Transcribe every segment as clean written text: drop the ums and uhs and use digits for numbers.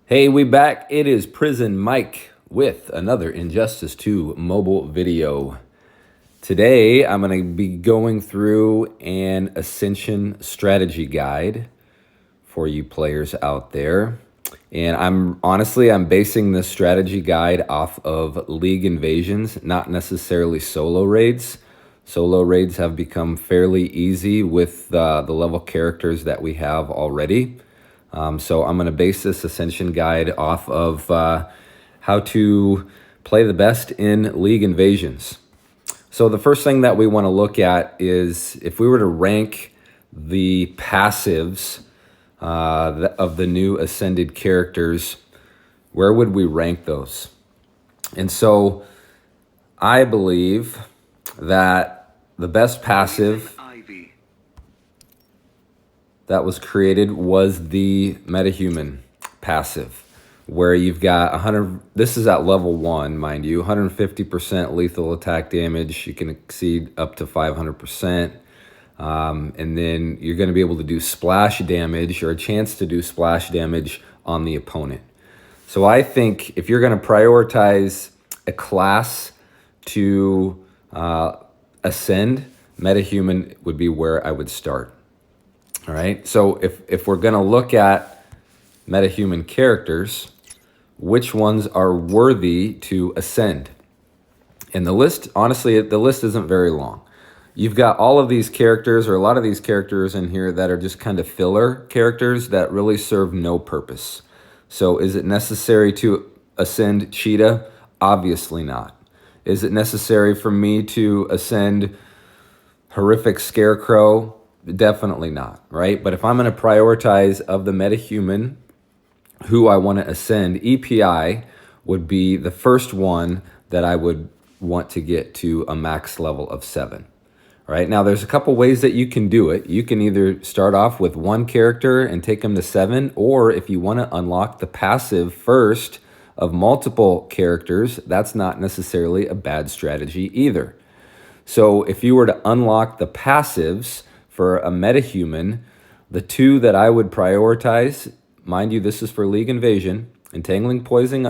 Hey, we back. It is Prison Mike with another Injustice 2 mobile video. Today, I'm going to be going through an Ascension strategy guide for you players out there. And I'm basing this strategy guide off of League invasions, not necessarily solo raids. Solo raids have become fairly easy with the level characters that we have already. So I'm going to base this Ascension guide off of how to play the best in League invasions. So the first thing that we want to look at is if we were to rank the passives of the new Ascended characters, where would we rank those? And so I believe that the best passive that was created was the Metahuman passive, where you've got 100, this is at level 1, mind you, 150% lethal attack damage. You can exceed up to 500%. And then you're going to be able to do splash damage, or a chance to do splash damage on the opponent. So I think if you're going to prioritize a class to ascend, Metahuman would be where I would start. All right, so if we're going to look at Metahuman characters, which ones are worthy to ascend? And the list, honestly, the list isn't very long. You've got all of these characters, or a lot of these characters in here that are just kind of filler characters that really serve no purpose. So is it necessary to ascend Cheetah? Obviously not. Is it necessary for me to ascend Horrific Scarecrow? Definitely not, right? But if I'm going to prioritize of the Metahuman who I want to ascend, EPI would be the first one that I would want to get to a max level of 7. Right now, there's a couple ways that you can do it. You can either start off with one character and take them to 7, or if you want to unlock the passive first of multiple characters, that's not necessarily a bad strategy either. So if you were to unlock the passives for a Metahuman, the two that I would prioritize, mind you, this is for League Invasion, Entangling Poison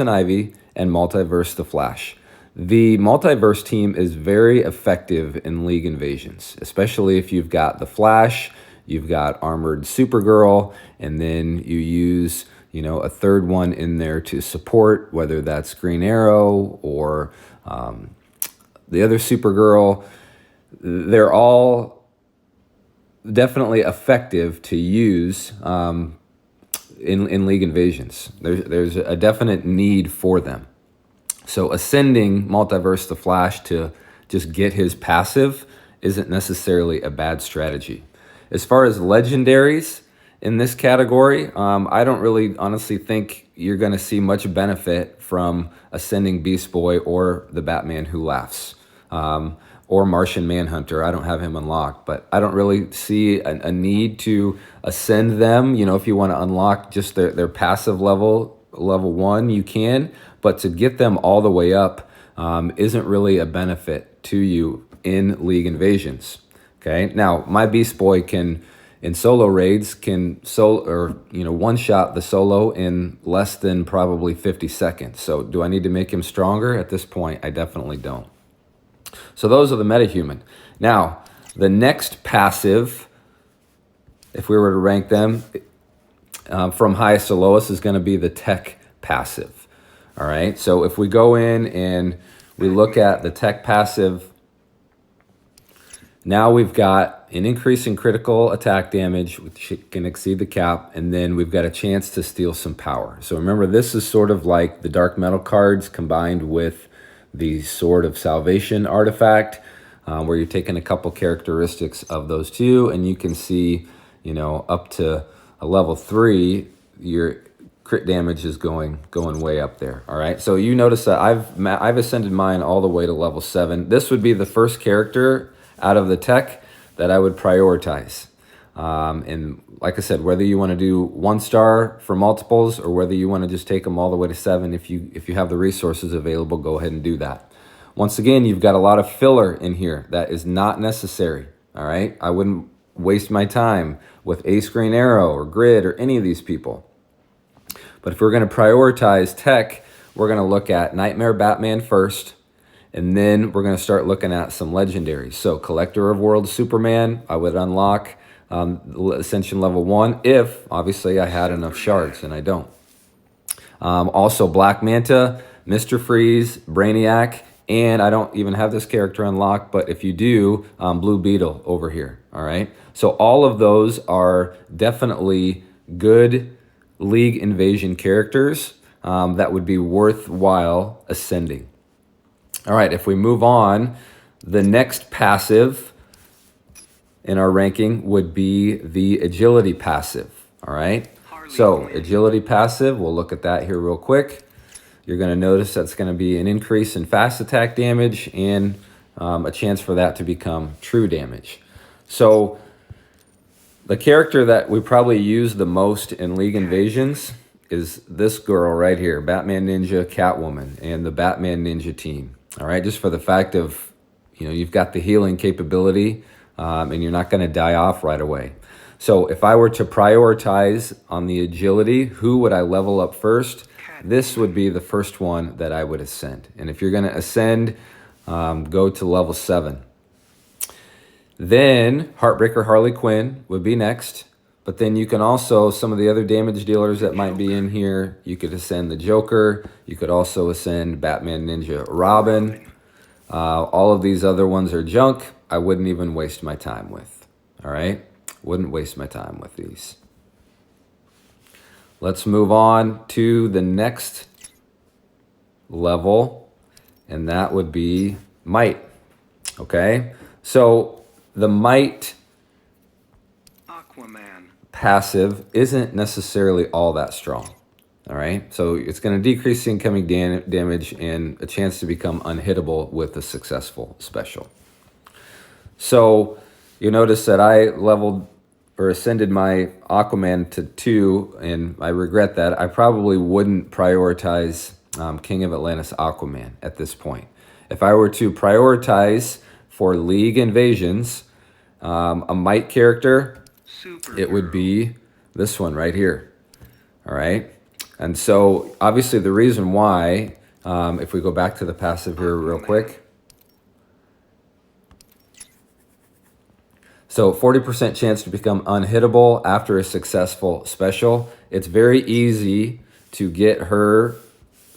Ivy, and Multiverse the Flash. The Multiverse team is very effective in League invasions, especially if you've got the Flash, you've got Armored Supergirl, and then you use, a third one in there to support, whether that's Green Arrow or the other Supergirl. They're all definitely effective to use in League invasions. There's a definite need for them. So ascending Multiverse the Flash to just get his passive isn't necessarily a bad strategy. As far as legendaries in this category, I don't really honestly think you're going to see much benefit from ascending Beast Boy or the Batman Who Laughs. Or Martian Manhunter. I don't have him unlocked, but I don't really see a need to ascend them. If you want to unlock just their passive level 1, you can, but to get them all the way up isn't really a benefit to you in League invasions. Okay, now my Beast Boy can, in solo raids, can one-shot the solo in less than probably 50 seconds. So do I need to make him stronger at this point? I definitely don't. So those are the Metahuman. Now, the next passive, if we were to rank them from highest to lowest, is going to be the Tech passive. All right, so if we go in and we look at the Tech passive, now we've got an increase in critical attack damage, which can exceed the cap, and then we've got a chance to steal some power. So remember, this is sort of like the Dark Metal cards combined with the Sword of Salvation artifact, where you're taking a couple characteristics of those two, and you can see, up to a level 3, your crit damage is going way up there. All right, so you notice that I've ascended mine all the way to level 7. This would be the first character out of the Tech that I would prioritize. And like I said, whether you want to do 1 star for multiples or whether you want to just take them all the way to 7, if you have the resources available, go ahead and do that. Once again, you've got a lot of filler in here that is not necessary. All right, I wouldn't waste my time with Ace Green Arrow or Grid or any of these people. But if we're going to prioritize tech, we're going to look at Nightmare Batman first, and then we're going to start looking at some legendaries. So Collector of Worlds Superman, I would unlock Ascension level 1 if, obviously, I had enough shards, and I don't. Also Black Manta, Mr. Freeze, Brainiac, and I don't even have this character unlocked, but if you do, Blue Beetle over here, all right? So all of those are definitely good League Invasion characters that would be worthwhile ascending. All right, if we move on, the next passive in our ranking would be the Agility passive, all right? So Agility passive, we'll look at that here real quick. You're going to notice that's going to be an increase in fast attack damage and a chance for that to become true damage. So the character that we probably use the most in League Invasions is this girl right here, Batman Ninja Catwoman and the Batman Ninja team. All right, just for the fact of, you've got the healing capability and you're not going to die off right away. So if I were to prioritize on the agility, who would I level up first? This would be the first one that I would ascend. And if you're going to ascend, go to level 7. Then Heartbreaker Harley Quinn would be next. But then you can also, some of the other damage dealers that might be in here, you could ascend the Joker. You could also ascend Batman Ninja Robin. All of these other ones are junk. I wouldn't even waste my time with. All right? Wouldn't waste my time with these. Let's move on to the next level, and that would be Might. Okay? So the Might passive isn't necessarily all that strong. All right? So it's going to decrease the incoming damage and a chance to become unhittable with a successful special. So you notice that I leveled or ascended my Aquaman to 2, and I regret that. I probably wouldn't prioritize King of Atlantis Aquaman at this point. If I were to prioritize for League Invasions, a Might character, it would be this one right here. All right? And so, obviously, the reason why, if we go back to the passive here real quick, so 40% chance to become unhittable after a successful special. It's very easy to get her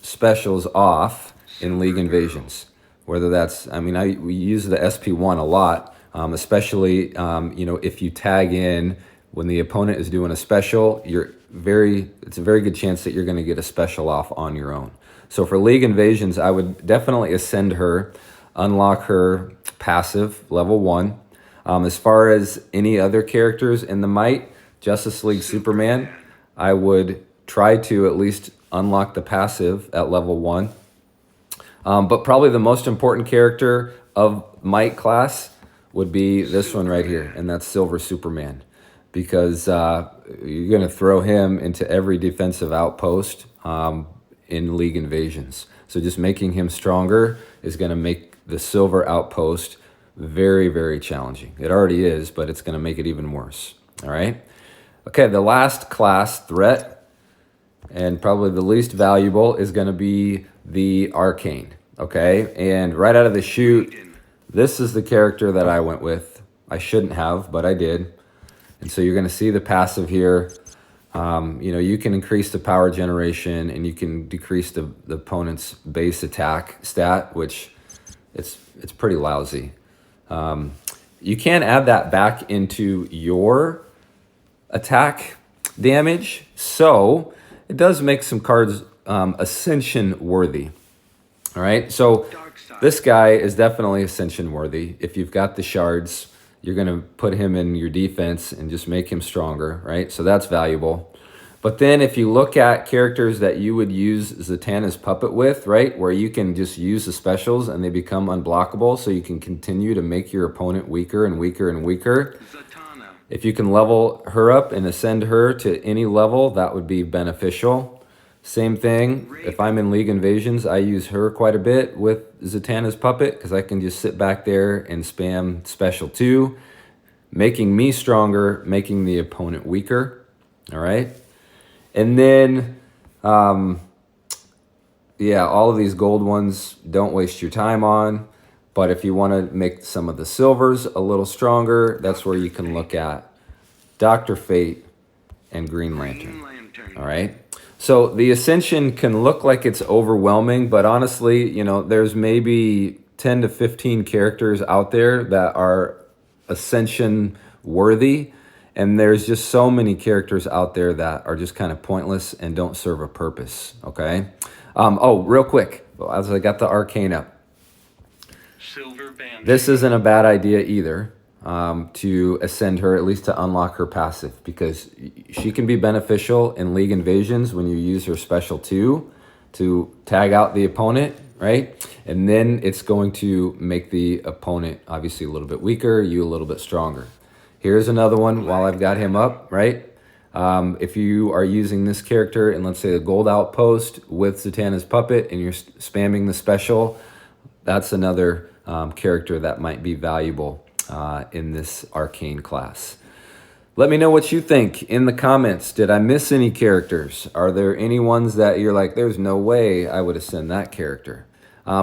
specials off in League Invasions. Whether that's, we use the SP1 a lot, especially, if you tag in when the opponent is doing a special, it's a very good chance that you're going to get a special off on your own. So for League Invasions, I would definitely ascend her, unlock her passive, level 1. As far as any other characters in the Might, Justice League Superman, I would try to at least unlock the passive at level 1. But probably the most important character of Might class would be this one right here, and that's Silver Superman. Because you're going to throw him into every defensive outpost in League Invasions. So just making him stronger is going to make the Silver outpost very, very challenging. It already is, but it's going to make it even worse. All right? Okay, the last class threat, and probably the least valuable, is going to be the Arcane. Okay? And right out of the chute, this is the character that I went with. I shouldn't have, but I did. And so you're going to see the passive here. You can increase the power generation, and you can decrease the opponent's base attack stat, which it's pretty lousy. You can add that back into your attack damage, so it does make some cards Ascension worthy. All right, so this guy is definitely Ascension worthy. If you've got the shards, you're going to put him in your defense and just make him stronger, right? So that's valuable. But then if you look at characters that you would use Zatanna's puppet with, right, where you can just use the specials and they become unblockable, so you can continue to make your opponent weaker and weaker and weaker. Zatanna. If you can level her up and ascend her to any level, that would be beneficial. Same thing, if I'm in League Invasions, I use her quite a bit with Zatanna's puppet because I can just sit back there and spam special 2, making me stronger, making the opponent weaker, all right? And then Yeah, all of these gold ones, don't waste your time on. But if you want to make some of the silvers a little stronger, that's where you can look at Dr. Fate and Green Lantern. All right. So the Ascension can look like it's overwhelming, but honestly, you know, there's maybe 10 to 15 characters out there that are Ascension worthy. And there's just so many characters out there that are just kind of pointless and don't serve a purpose. Okay. Oh, real quick, as I got the Arcane up, this isn't a bad idea either, to ascend her, at least to unlock her passive, because she can be beneficial in League Invasions when you use her special 2 to tag out the opponent, right? And then it's going to make the opponent obviously a little bit weaker, you a little bit stronger. Here's another one while I've got him up, right? If you are using this character in, let's say, the Gold Outpost with Zatanna's Puppet and you're spamming the special, that's another character that might be valuable in this Arcane class. Let me know what you think in the comments. Did I miss any characters? Are there any ones that you're like, there's no way I would ascend that character?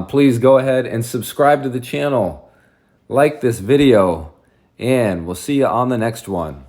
Please go ahead and subscribe to the channel, like this video, and we'll see you on the next one.